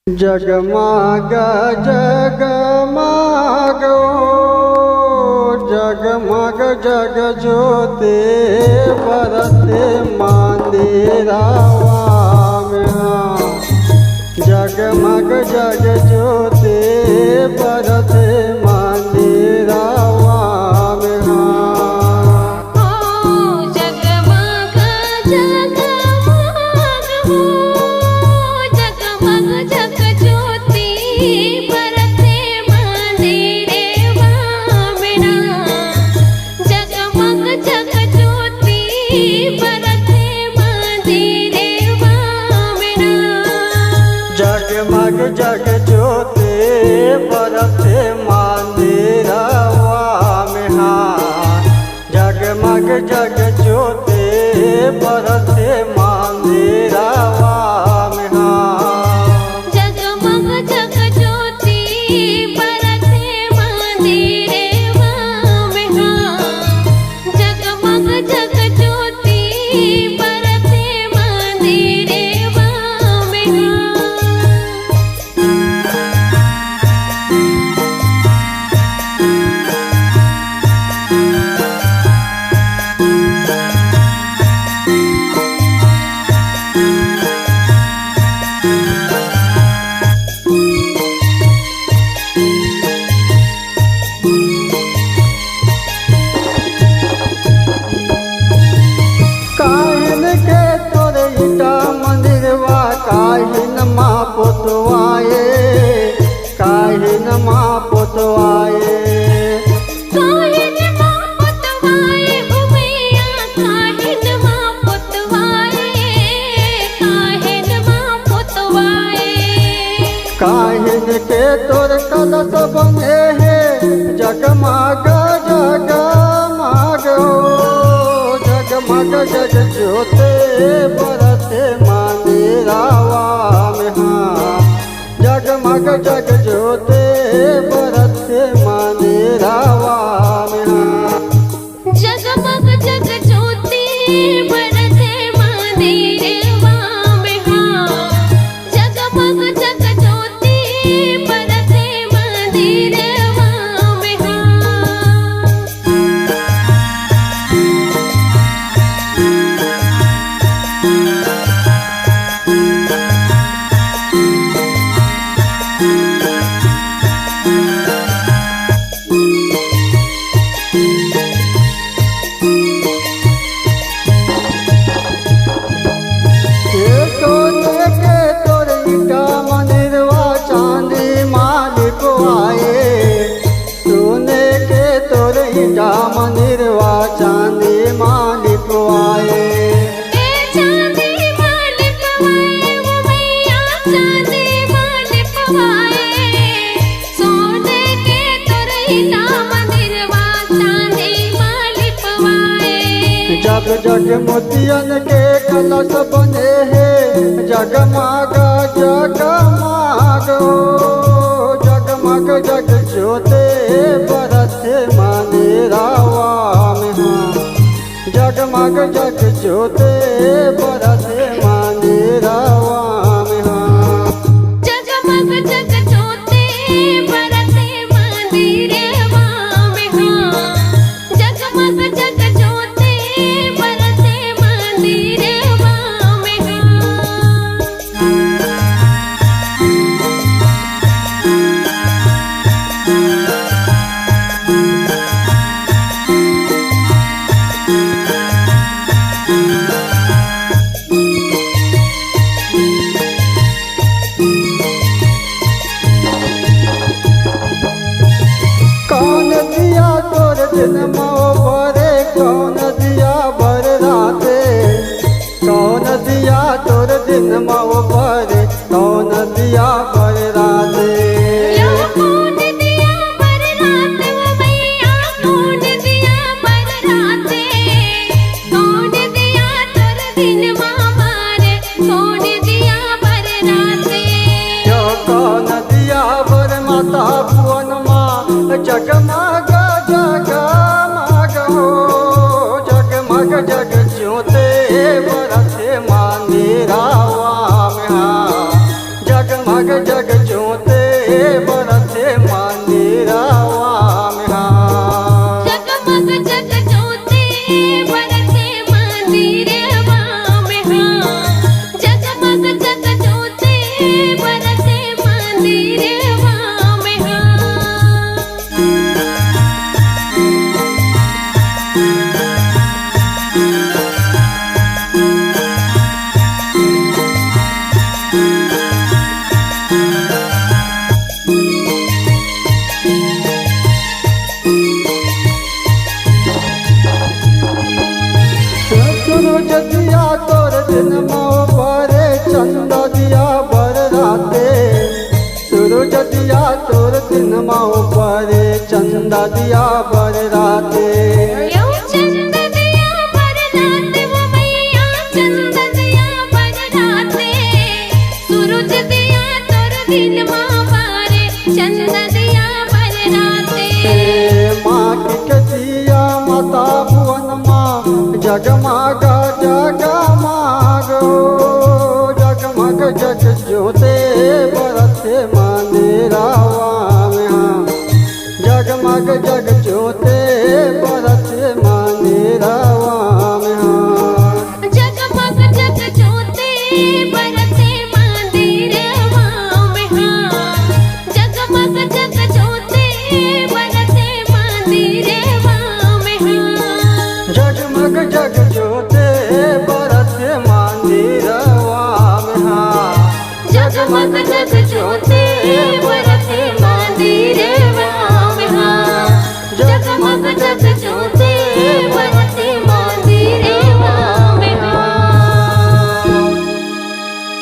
जगमग जगमग जगमग जग ज्योति बरसे मंदिरवा में। जगमग जग ज्योति बरसे मंदिरवा में। जगमग जगमग हो जगमग जग ज्योति बरसे मंदिरवा में। जगमग जग ज्योति बरसे मंदिरवा में। जगमग जग ज्योति बरसे मंदिरवा में। जगमग जग ज्योति बरसे मंदिरवा में। जगमग जग ज्योति बरसे मंदिरवा में। जगमग जग ज्योति बरसे मंदिरवा में। काहिन के तोर ईटा मंदिरवा काहिन माँ पुतवाए। काहिन माँ पुतवाए। काहिन माँ पुतवाए हो मैया काहिन माँ पुतवाए। काहिन माँ पुतवाए। काहिन के तोर कलश बने है जगमग जगमग हो। जगमग जग ज्योति बरसे मंदिरवा में। जगमग जग ज्योति बरसे मंदिरवा में। जगमग जग ज्योति बरसे मंदिरवा में। जगमग जग ज्योति बरसे मंदिरवा में। सोने के तोर ईटा मंदिरवा चांदी मालिक आए। सोने के तोर ईटा मंदिरवा चांदी मालिक आए। चांदी मालिक वाए वो मैया चांदी मालिक वाए। सोने के तोरहिना मंदिरवा चांदी मालिक वाए। जग जग मोतियन के कलश बने है जगमग जगमग हो। जगमग जग ज्योति बरसे मंदिरवा में। जगमग जग ज्योति बरसे मंदिरवा में। जगमग जग ज्योति बरसे मंदिरवा में। जगमग जग ज्योति बरसे मंदिरवा में। कौन दिया तोर दिन मोरे कौन दिया बर राते। कौन दिया तोर दिन मोरे कौन दिया बर राते। यो कौन दिया बर रात वो मैया कौन दिया बर राते। कौन दिया तोर दिन मारे कौन दिया बर राते। यो कौन दिया बर माता भुवन माँ जगमग जगमग हो। जगमग जग ज्योति बरसे मंदिरवा में। जगमग जग दिया बर राते सूरज दिया तोर दिन माओ परे चंदा दिया बर राते यो चंद दिया बर राते वो मैया चंद दिया बर राते सूरज दिया तोर दिन माँ पारे चंद दिया बर राते माँ की दिया माता भुवन माँ जगमागा जगमागो जगमग जग ज्योते बरसे मंदिरावा में हाँ जगमग जग ज्योते बरसे मंदिरावा में हाँ जगमग जग ज्योते बरसे मंदिरवा में हाँ जगमग जग ज्योते बरसे मंदिरवा में हाँ जगमग जग ज्योते बरसे मंदिरावा में हाँ जगमग